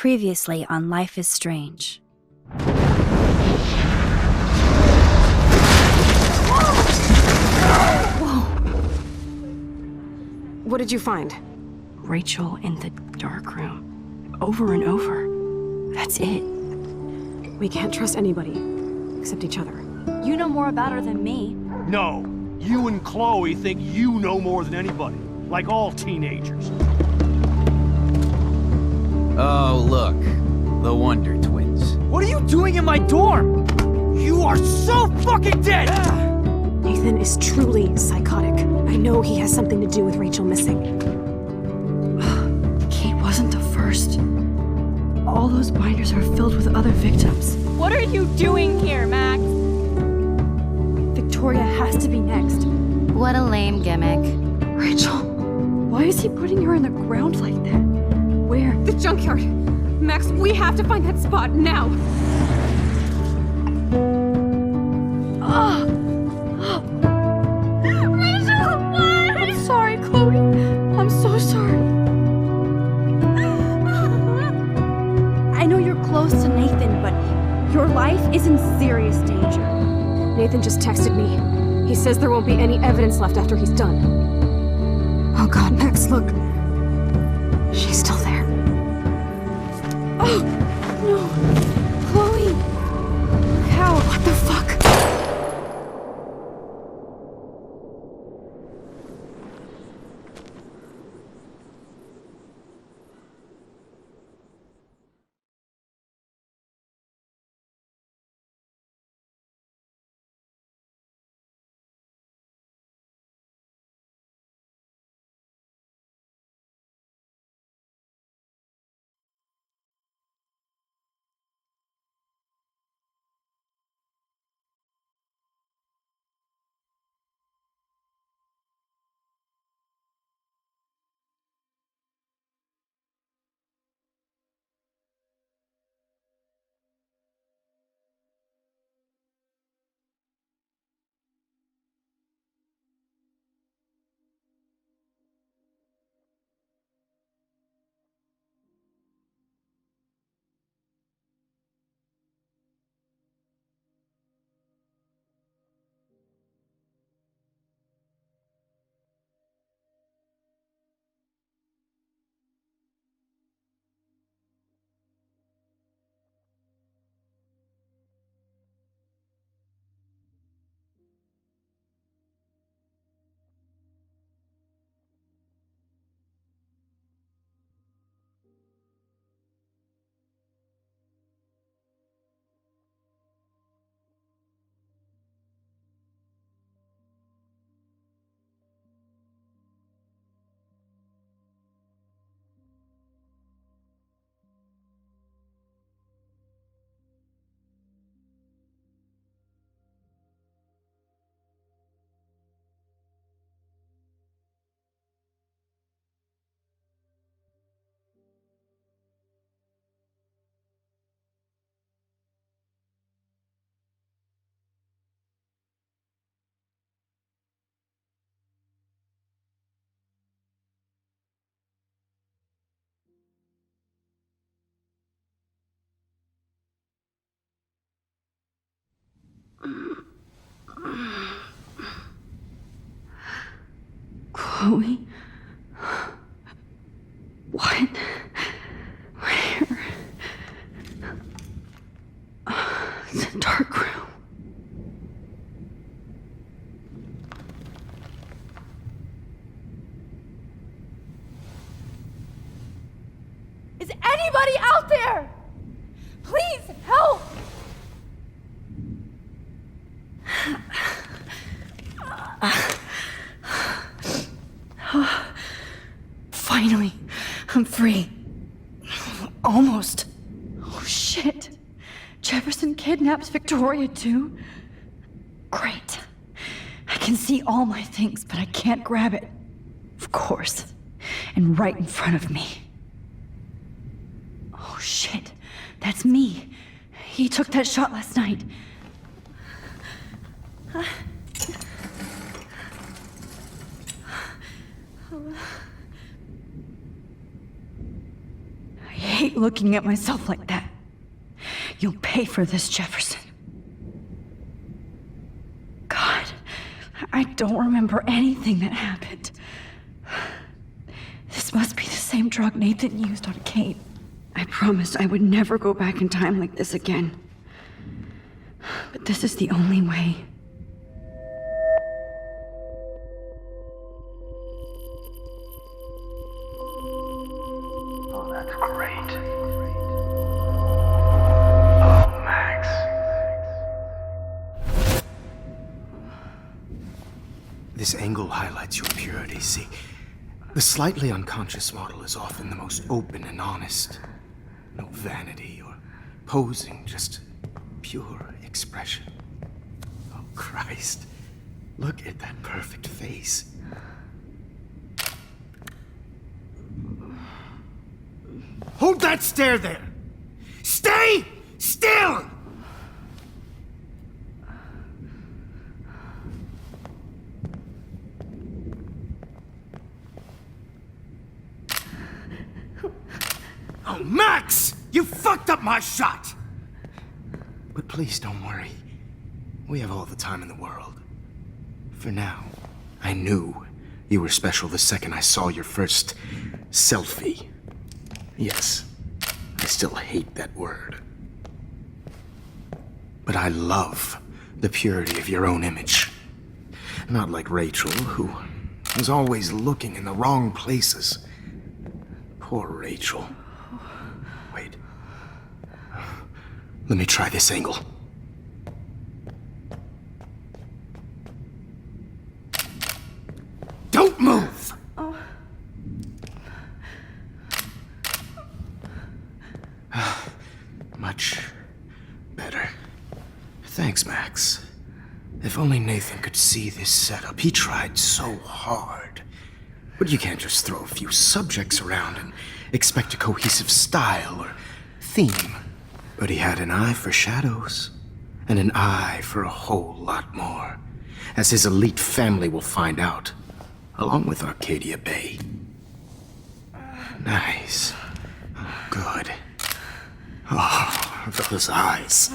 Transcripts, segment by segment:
Previously on Life is Strange. Whoa! What did you find? Rachel in the dark room. Over and over. That's it. We can't trust anybody, except each other. You know more about her than me. No. You and Chloe think you know more than anybody. Like all teenagers. Oh, look. The Wonder Twins. What are you doing in my dorm? You are so fucking dead! Nathan is truly psychotic. I know he has something to do with Rachel missing. Kate wasn't the first. All those binders are filled with other victims. What are you doing here, Max? Victoria has to be next. What a lame gimmick. Rachel, why is he putting her in the ground like that? Where? The junkyard! Max, we have to find that spot now! Rachel, what? I'm sorry, Chloe. I'm so sorry. I know you're close to Nathan, but your life is in serious danger. Nathan just texted me. He says there won't be any evidence left after he's done. Oh god, Max, look. She's still there. Oh, no. Chloe. How? What the fuck? Chloe? What? Where? It's a dark room. Is anybody out there? Please help! Finally, I'm free. Almost. Oh shit. Jefferson kidnaps Victoria too? Great. I can see all my things, but I can't grab it. Of course. And right in front of me. Oh shit. That's me. He took that shot last night. hate looking at myself like that. You'll pay for this, Jefferson. God, I don't remember anything that happened. This must be the same drug Nathan used on Kate. I promised I would never go back in time like this again. But this is the only way. Oh, that's great. Oh, Max. This angle highlights your purity, see? The slightly unconscious model is often the most open and honest. No vanity or posing, just pure expression. Oh, Christ. Look at that perfect face. Hold that stare there! Stay still! Oh, Max! You fucked up my shot! But please don't worry. We have all the time in the world. For now, I knew you were special the second I saw your first selfie. Yes, I still hate that word. But I love the purity of your own image. Not like Rachel, who was always looking in the wrong places. Poor Rachel. Wait. Let me try this angle. Don't move! Much better. Thanks, Max. If only Nathan could see this setup. He tried so hard. But you can't just throw a few subjects around and expect a cohesive style or theme. But he had an eye for shadows, and an eye for a whole lot more, as his elite family will find out, along with Arcadia Bay. Nice. Oh, good. Oh, those eyes.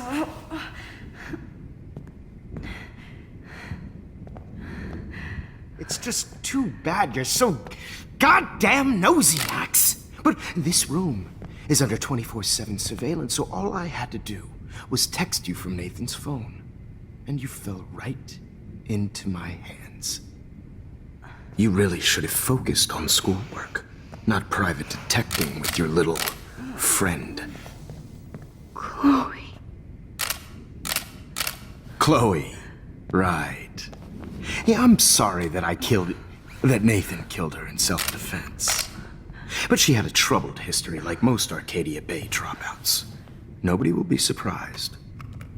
It's just too bad you're so goddamn nosy, Max. But this room is under 24/7 surveillance, so all I had to do was text you from Nathan's phone. And you fell right into my hands. You really should have focused on schoolwork, not private detecting with your little friend. Chloe. Chloe, right. Yeah, I'm sorry that Nathan killed her in self-defense. But she had a troubled history like most Arcadia Bay dropouts. Nobody will be surprised.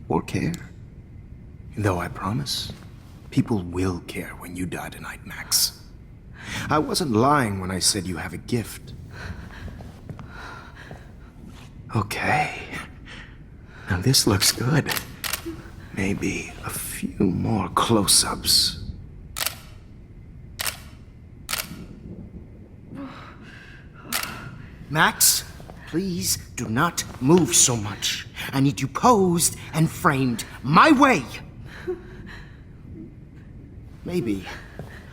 Or care. Though I promise, people will care when you die tonight, Max. I wasn't lying when I said you have a gift. Okay. Now this looks good. Maybe a few more close-ups. Max, please do not move so much. I need you posed and framed my way. Maybe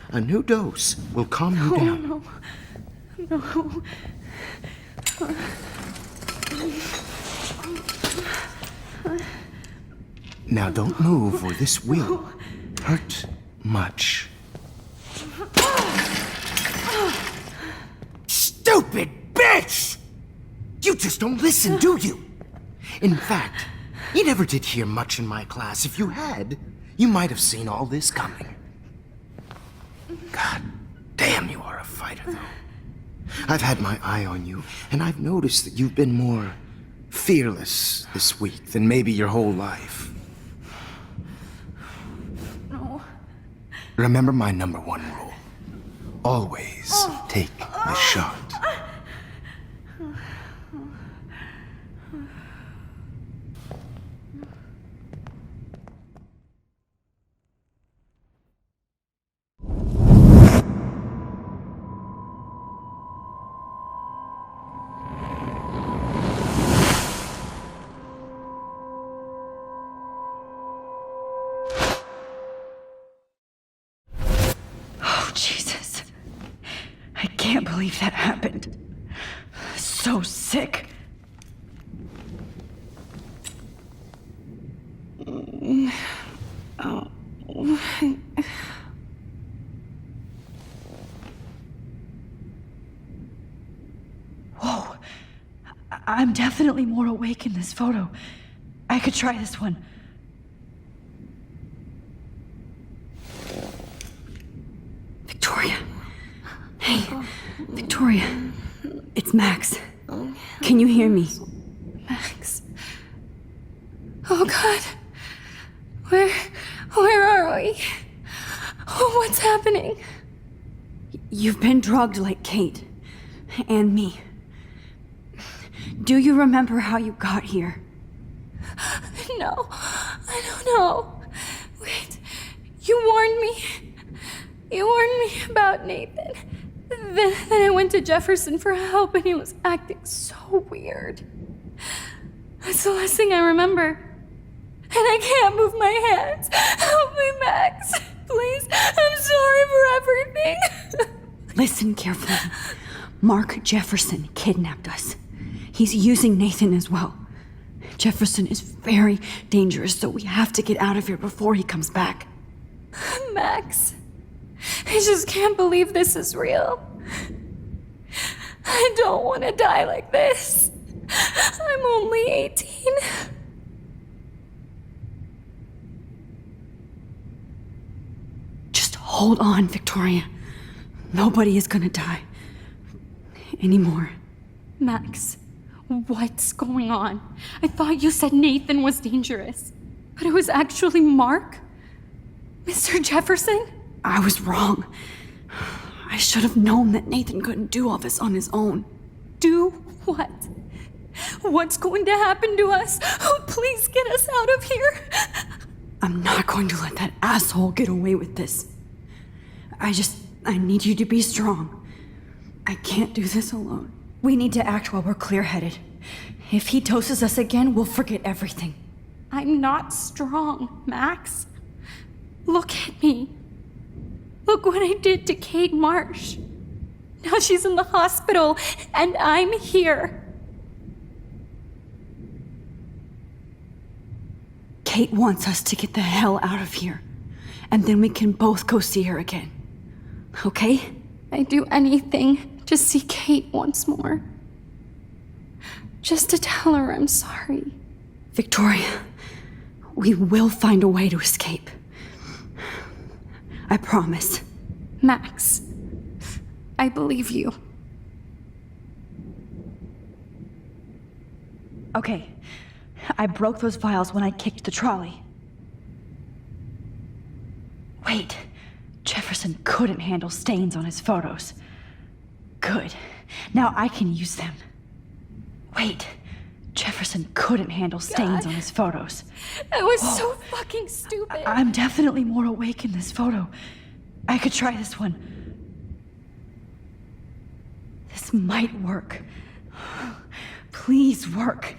a new dose will calm you down. No. Now don't move or this will hurt much. Stupid bitch! You just don't listen, do you? In fact, you never did hear much in my class. If you had, you might have seen all this coming. God damn, you are a fighter, though. I've had my eye on you, and I've noticed that you've been more fearless this week than maybe your whole life. No. Remember my #1 rule. Always take the shot. can't believe that happened. So sick. Whoa. I'm definitely more awake in this photo. I could try this one. Victoria. Hey, Victoria. It's Max. Can you hear me? Max. Oh God. Where are we? Oh, what's happening? You've been drugged like Kate. And me. Do you remember how you got here? No, I don't know. Wait, you warned me. You warned me about Nathan. Then I went to Jefferson for help and he was acting so weird. That's the last thing I remember. And I can't move my hands. Help me, Max. Please, I'm sorry for everything. Listen carefully. Mark Jefferson kidnapped us. He's using Nathan as well. Jefferson is very dangerous, so we have to get out of here before he comes back. Max, I just can't believe this is real. I don't want to die like this. I'm only 18. Just hold on, Victoria. Nobody is gonna die. Anymore. Max, what's going on? I thought you said Nathan was dangerous, but it was actually Mark? Mr. Jefferson? I was wrong. I should have known that Nathan couldn't do all this on his own. Do what? What's going to happen to us? Oh, please get us out of here. I'm not going to let that asshole get away with this. I need you to be strong. I can't do this alone. We need to act while we're clear-headed. If he doses us again, we'll forget everything. I'm not strong, Max. Look at me. Look what I did to Kate Marsh. Now she's in the hospital, and I'm here. Kate wants us to get the hell out of here. And then we can both go see her again. Okay? I'd do anything to see Kate once more. Just to tell her I'm sorry. Victoria, we will find a way to escape. I promise. Max, I believe you. Okay, I broke those files when I kicked the trolley. Wait, Jefferson couldn't handle stains on his photos. Good, now I can use them. Wait, Jefferson couldn't handle stains on his photos. I was so fucking stupid. I'm definitely more awake in this photo. I could try this one. This might work. Please work.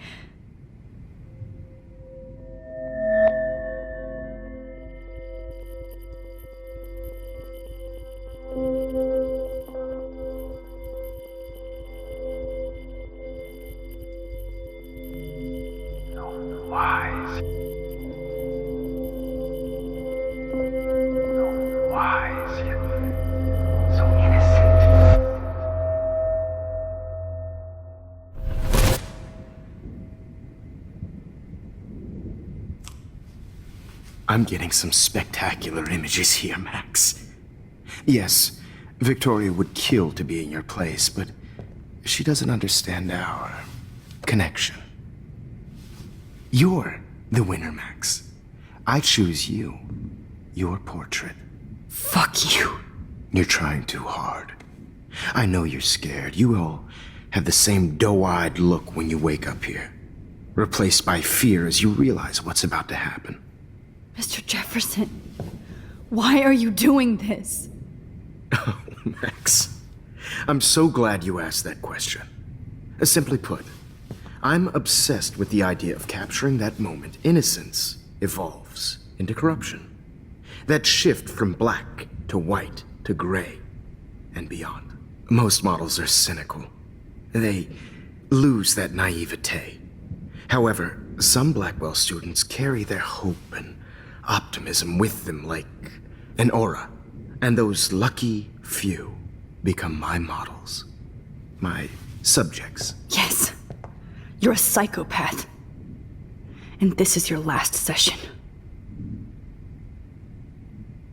Wise. Wise, yet so innocent. I'm getting some spectacular images here, Max. Yes, Victoria would kill to be in your place, but she doesn't understand our connection. You're the winner, Max. I choose you. Your portrait. Fuck you. You're trying too hard. I know you're scared. You all have the same doe-eyed look when you wake up here, replaced by fear as you realize what's about to happen. Mr. Jefferson, why are you doing this? Oh, Max. I'm so glad you asked that question. Simply put, I'm obsessed with the idea of capturing that moment innocence evolves into corruption. That shift from black to white to gray and beyond. Most models are cynical. They lose that naivete. However, some Blackwell students carry their hope and optimism with them like an aura. And those lucky few become my models. My subjects. Yes. You're a psychopath. And this is your last session.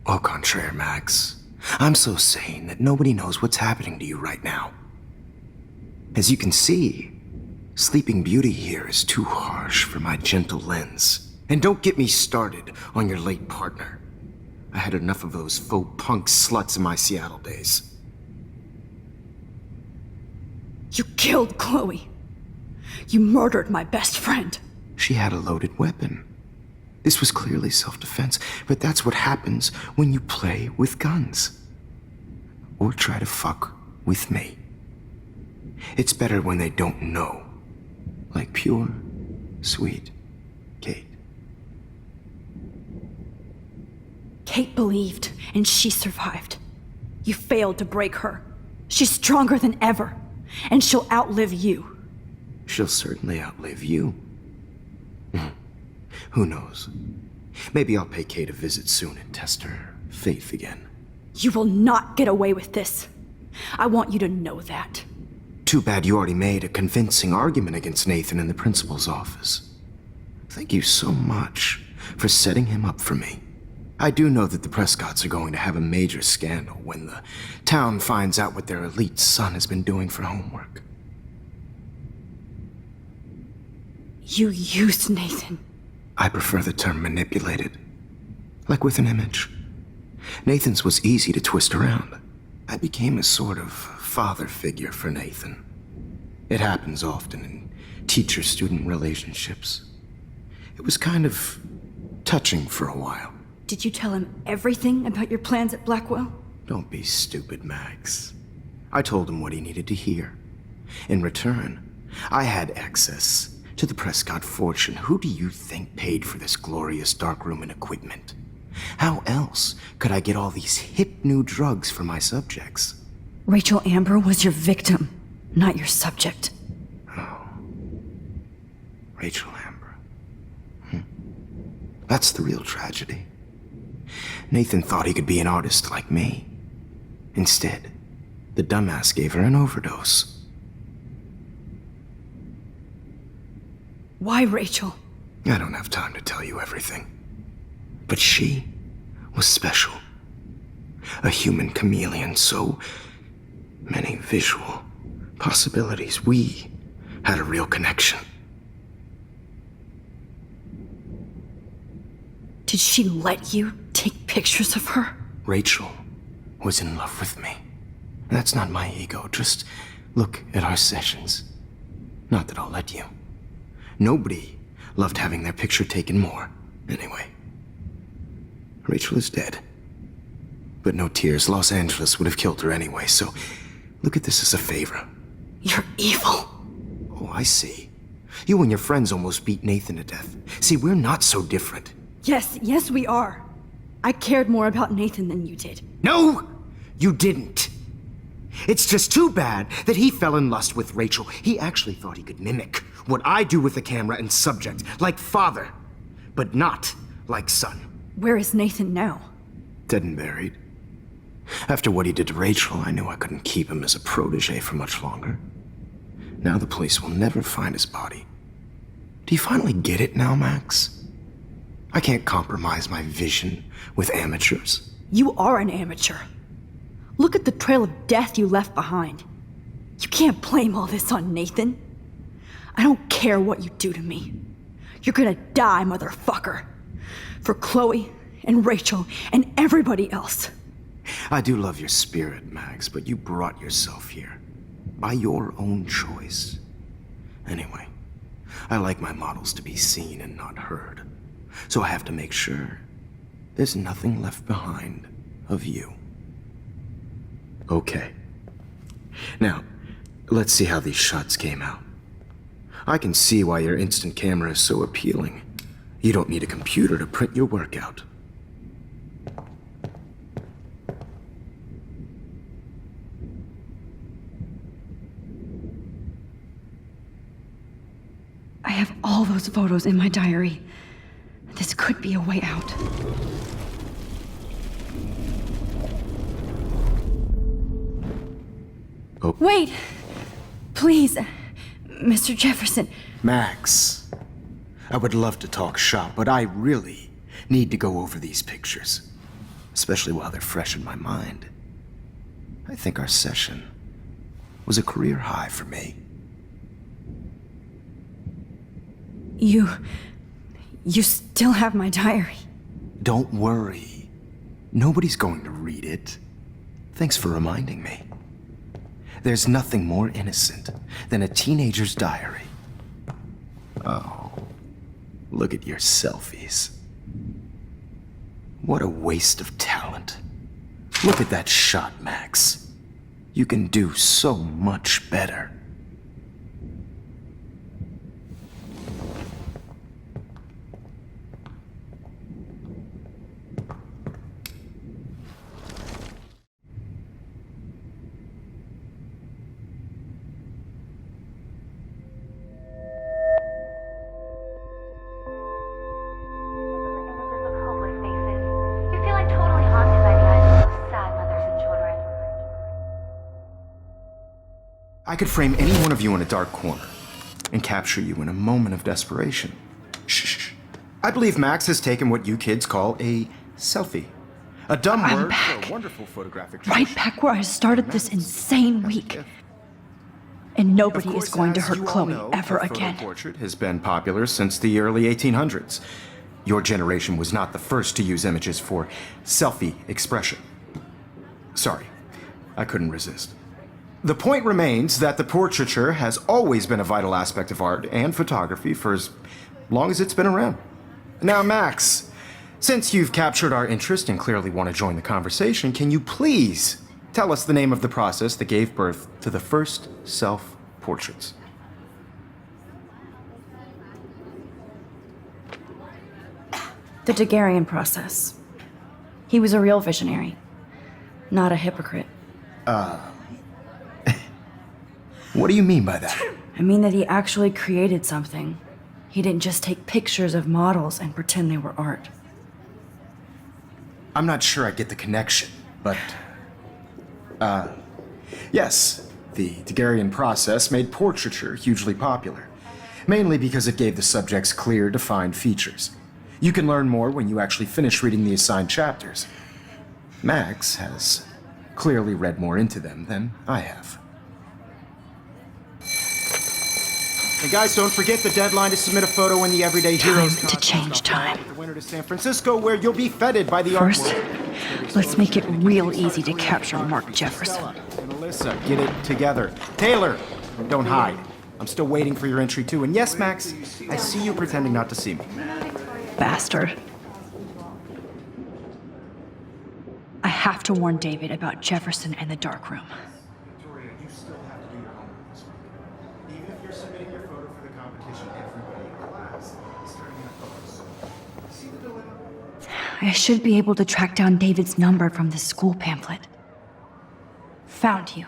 Au contraire, Max. I'm so sane that nobody knows what's happening to you right now. As you can see, Sleeping Beauty here is too harsh for my gentle lens. And don't get me started on your late partner. I had enough of those faux punk sluts in my Seattle days. You killed Chloe. You murdered my best friend. She had a loaded weapon. This was clearly self-defense, but that's what happens when you play with guns. Or try to fuck with me. It's better when they don't know. Like pure, sweet Kate. Kate believed, and she survived. You failed to break her. She's stronger than ever, and she'll outlive you. She'll certainly outlive you. Who knows? Maybe I'll pay Kate a visit soon and test her faith again. You will not get away with this. I want you to know that. Too bad you already made a convincing argument against Nathan in the principal's office. Thank you so much for setting him up for me. I do know that the Prescotts are going to have a major scandal when the town finds out what their elite son has been doing for homework. You used Nathan. I prefer the term manipulated. Like with an image. Nathan's was easy to twist around. I became a sort of father figure for Nathan. It happens often in teacher-student relationships. It was kind of touching for a while. Did you tell him everything about your plans at Blackwell? Don't be stupid, Max. I told him what he needed to hear. In return, I had access to the Prescott fortune. Who do you think paid for this glorious darkroom and equipment? How else could I get all these hip new drugs for my subjects? Rachel Amber was your victim, not your subject. Oh. Rachel Amber. That's the real tragedy. Nathan thought he could be an artist like me. Instead, the dumbass gave her an overdose. Why Rachel? I don't have time to tell you everything. But she was special. A human chameleon, so many visual possibilities. We had a real connection. Did she let you take pictures of her? Rachel was in love with me. That's not my ego. Just look at our sessions. Not that I'll let you. Nobody loved having their picture taken more. Anyway, Rachel is dead. But no tears. Los Angeles would have killed her anyway, so look at this as a favor. You're evil. Oh, I see. You and your friends almost beat Nathan to death. See, we're not so different. Yes, we are. I cared more about Nathan than you did. No, you didn't. It's just too bad that he fell in lust with Rachel. He actually thought he could mimic what I do with the camera and subject, like father, but not like son. Where is Nathan now? Dead and buried. After what he did to Rachel, I knew I couldn't keep him as a protege for much longer. Now the police will never find his body. Do you finally get it now, Max? I can't compromise my vision with amateurs. You are an amateur. Look at the trail of death you left behind. You can't blame all this on Nathan. I don't care what you do to me. You're gonna die, motherfucker. For Chloe and Rachel and everybody else. I do love your spirit, Max, but you brought yourself here. By your own choice. Anyway, I like my models to be seen and not heard. So I have to make sure there's nothing left behind of you. Okay. Now, let's see how these shots came out. I can see why your instant camera is so appealing. You don't need a computer to print your work out. have all those photos in my diary. This could be a way out. Oh. Wait! Please, Mr. Jefferson. Max, I would love to talk shop, but I really need to go over these pictures, especially while they're fresh in my mind. I think our session was a career high for me. You still have my diary. Don't worry. Nobody's going to read it. Thanks for reminding me. There's nothing more innocent than a teenager's diary. Oh, look at your selfies. What a waste of talent. Look at that shot, Max. You can do so much better. I could frame any one of you in a dark corner and capture you in a moment of desperation. Shh. I believe Max has taken what you kids call a selfie. A dumb I'm word back. for a wonderful photographic Right tradition. back where I started this insane week. And nobody is going to hurt Chloe ever again. The portrait has been popular since the early 1800s. Your generation was not the first to use images for selfie expression. Sorry, I couldn't resist. The point remains that the portraiture has always been a vital aspect of art and photography for as long as it's been around. Now, Max, since you've captured our interest and clearly want to join the conversation, can you please tell us the name of the process that gave birth to the first self-portraits? The Daguerrean process. He was a real visionary, not a hypocrite. What do you mean by that? I mean that he actually created something. He didn't just take pictures of models and pretend they were art. I'm not sure I get the connection, but... yes, the Daguerrean process made portraiture hugely popular, mainly because it gave the subjects clear, defined features. You can learn more when you actually finish reading the assigned chapters. Max has clearly read more into them than I have. And guys, don't forget the deadline to submit a photo in the Everyday Heroes Time to change time. The winter to San Francisco, where you'll be feted by the First, art world. let's make it real easy to capture Mark Jefferson. And Alyssa, get it together. Taylor, don't hide. I'm still waiting for your entry too. And yes, Max, I see you pretending not to see me. Bastard. I have to warn David about Jefferson and the dark room. Victoria, you still have to do your homework this week. Even if you're submitting your photo for the competition, everybody in class is turning in photos. See the dilemma? I should be able to track down David's number from the school pamphlet. Found you.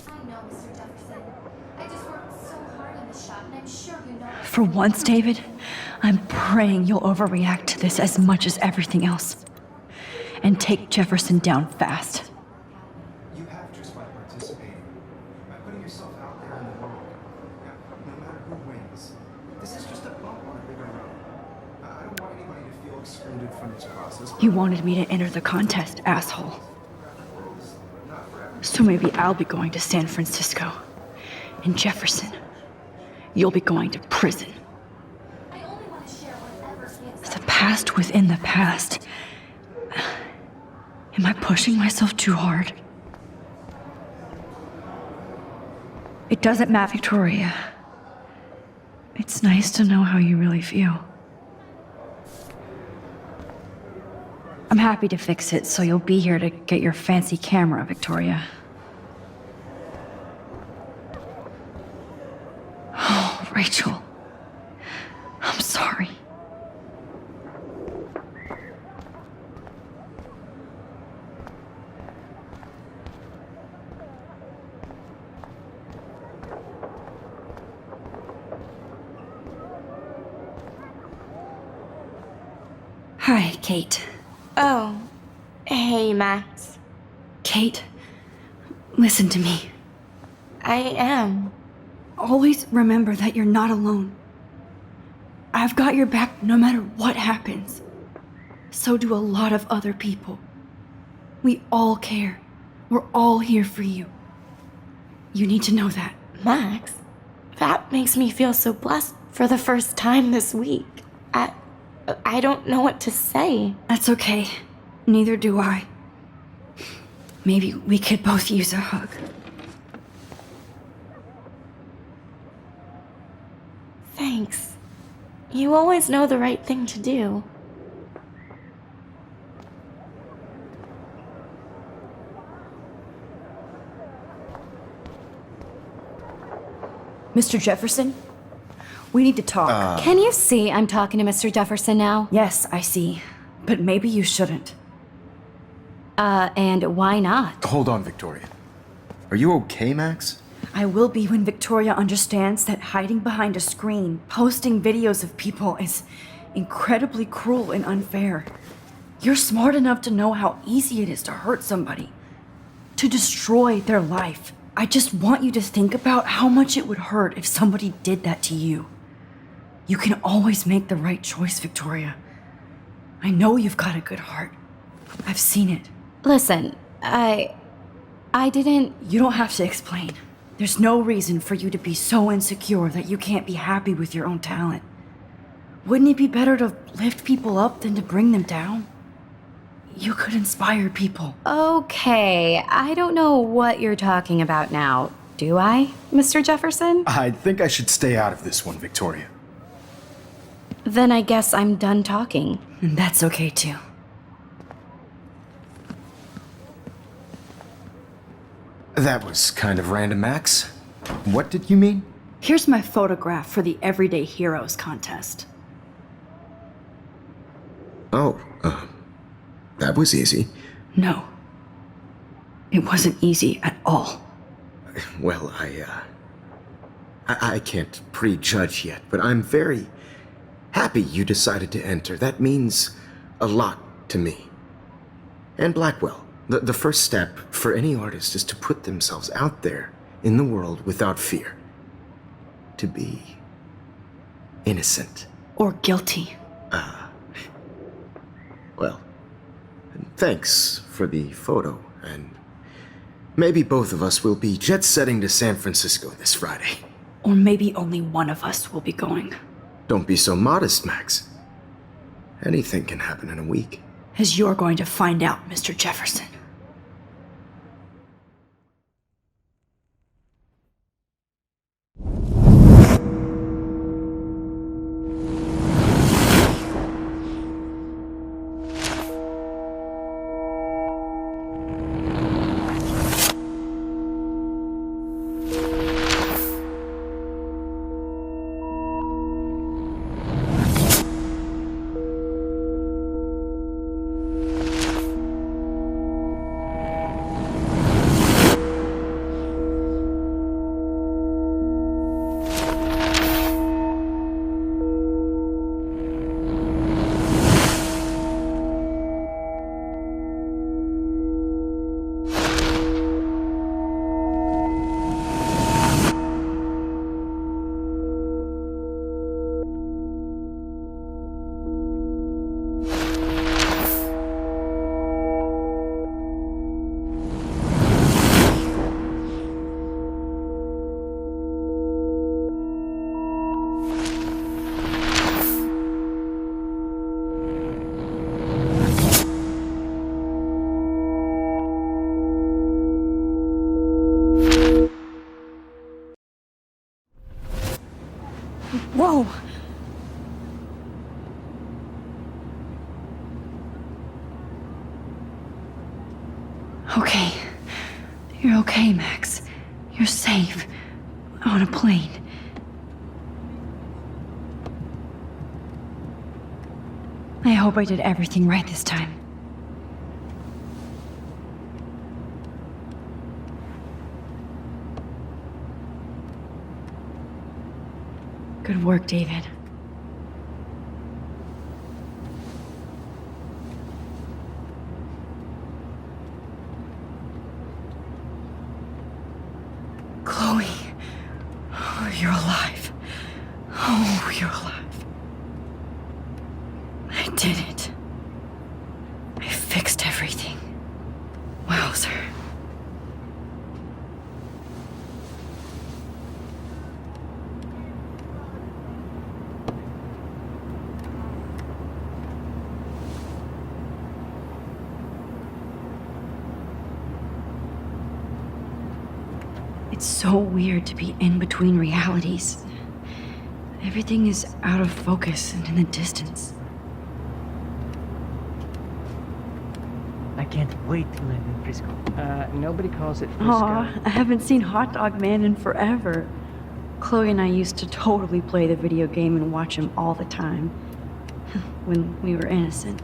I know, Mr. Jefferson. I just worked so hard in the shop, and I'm sure you know. For once, David, I'm praying you'll overreact to this as much as everything else. And take Jefferson down fast. You have just by participating, by putting yourself out there in the world. No matter who wins, this is just a bump on a bigger road. I don't want anybody to feel excluded from this process. You wanted me to enter the contest, asshole. So maybe I'll be going to San Francisco. And Jefferson, you'll be going to prison. I only want to share whatever gets The past within the past. Am I pushing myself too hard? It doesn't matter, Victoria. It's nice to know how you really feel. I'm happy to fix it, so you'll be here to get your fancy camera, Victoria. Oh, Rachel. I'm sorry. Hi, Kate. Oh, hey, Max. Kate, listen to me. I am. Always remember that you're not alone. I've got your back no matter what happens. So do a lot of other people. We all care. We're all here for you. You need to know that. Max, that makes me feel so blessed for the first time this week. I don't know what to say. That's okay. Neither do I. Maybe we could both use a hug. Thanks. You always know the right thing to do. Mr. Jefferson? We need to talk. Can you see I'm talking to Mr. Jefferson now? Yes, I see. But maybe you shouldn't. And why not? Hold on, Victoria. Are you okay, Max? I will be when Victoria understands that hiding behind a screen, posting videos of people is incredibly cruel and unfair. You're smart enough to know how easy it is to hurt somebody, to destroy their life. I just want you to think about how much it would hurt if somebody did that to you. You can always make the right choice, Victoria. I know you've got a good heart. I've seen it. Listen, I didn't... You don't have to explain. There's no reason for you to be so insecure that you can't be happy with your own talent. Wouldn't it be better to lift people up than to bring them down? You could inspire people. Okay, I don't know what you're talking about now. Do I, Mr. Jefferson? I think I should stay out of this one, Victoria. Then I guess I'm done talking. And that's okay too. That was kind of random, Max. What did you mean? Here's my photograph for the Everyday Heroes contest. Oh, that was easy. No. It wasn't easy at all. Well, I can't prejudge yet, but I'm very happy you decided to enter. That means a lot to me. And Blackwell. The first step for any artist is to put themselves out there in the world without fear. To be innocent. Or guilty. Well, thanks for the photo, and maybe both of us will be jet-setting to San Francisco this Friday. Or maybe only one of us will be going. Don't be so modest, Max. Anything can happen in a week. As you're going to find out, Mr. Jefferson. Whoa! Okay. You're okay, Max. You're safe. On a plane. I hope I did everything right this time. Good work, David. Chloe. Oh, you're alive. Oh, you're alive. I did it. I fixed everything. Wowzer. It's so weird to be in between realities. Everything is out of focus and in the distance. I can't wait to live in Frisco. Nobody calls it Frisco. Aw, I haven't seen Hot Dog Man in forever. Chloe and I used to totally play the video game and watch him all the time. When we were innocent.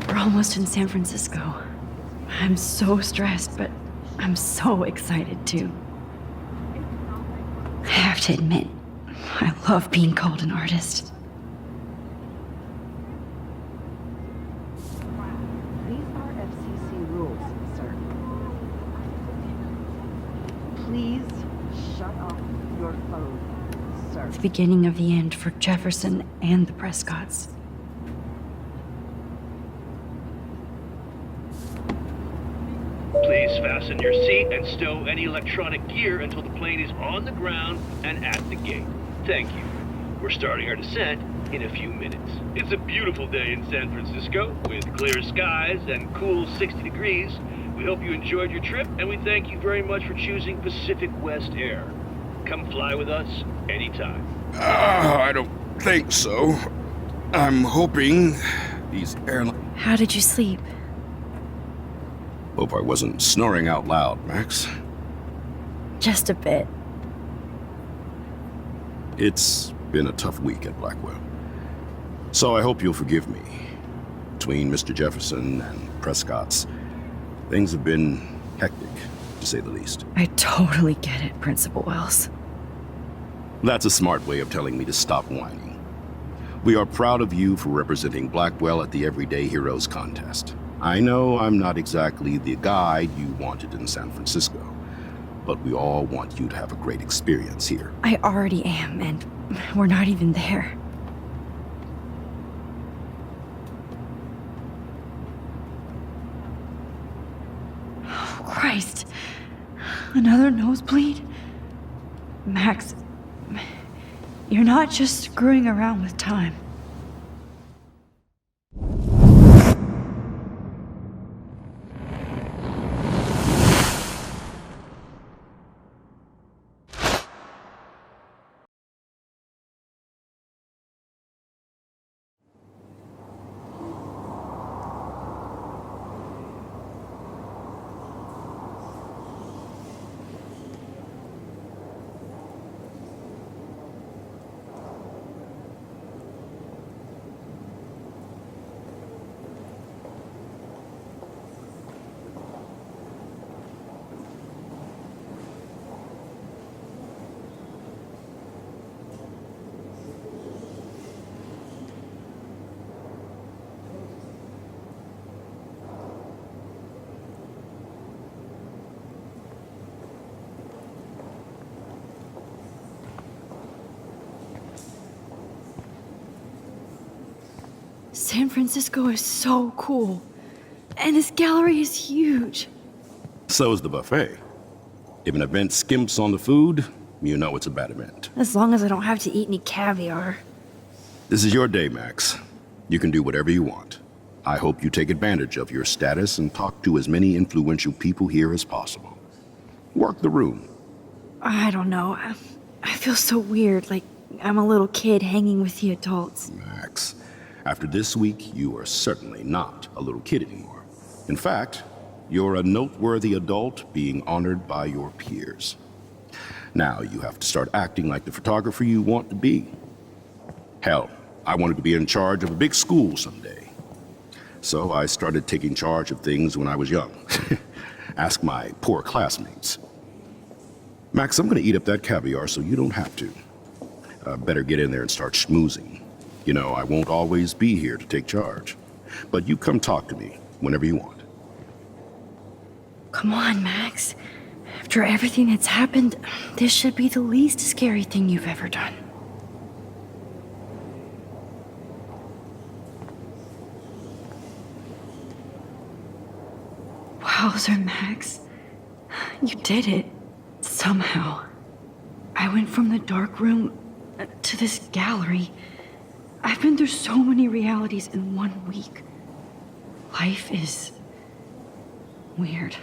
We're almost in San Francisco. I'm so stressed, but I'm so excited too. I have to admit, I love being called an artist. These are FCC rules, sir. Please shut off your phone, sir. The beginning of the end for Jefferson and the Prescotts. Please fasten your seat and stow any electronic gear until the plane is on the ground and at the gate. Thank you. We're starting our descent in a few minutes. It's a beautiful day in San Francisco with clear skies and cool 60 degrees. We hope you enjoyed your trip, and we thank you very much for choosing Pacific West Air. Come fly with us anytime. I don't think so. I'm hoping these airlines... How did you sleep? Hope I wasn't snoring out loud, Max. Just a bit. It's been a tough week at Blackwell. So I hope you'll forgive me. Between Mr. Jefferson and Prescott's, things have been hectic, to say the least. I totally get it, Principal Wells. That's a smart way of telling me to stop whining. We are proud of you for representing Blackwell at the Everyday Heroes contest. I know I'm not exactly the guide you wanted in San Francisco, but we all want you to have a great experience here. I already am, and we're not even there. Oh, Christ. Another nosebleed? Max, you're not just screwing around with time. San Francisco is so cool. And this gallery is huge. So is the buffet. If an event skimps on the food, you know it's a bad event. As long as I don't have to eat any caviar. This is your day, Max. You can do whatever you want. I hope you take advantage of your status and talk to as many influential people here as possible. Work the room. I don't know. I feel so weird, like I'm a little kid hanging with the adults. Max, after this week, you are certainly not a little kid anymore. In fact, you're a noteworthy adult being honored by your peers. Now you have to start acting like the photographer you want to be. Hell, I wanted to be in charge of a big school someday. So I started taking charge of things when I was young. Ask my poor classmates. Max, I'm gonna eat up that caviar so you don't have to. Better get in there and start schmoozing. You know, I won't always be here to take charge. But you come talk to me whenever you want. Come on, Max. After everything that's happened, this should be the least scary thing you've ever done. Wowzer, Max. You did it. Somehow. I went from the dark room to this gallery. I've been through so many realities in 1 week. Life is weird.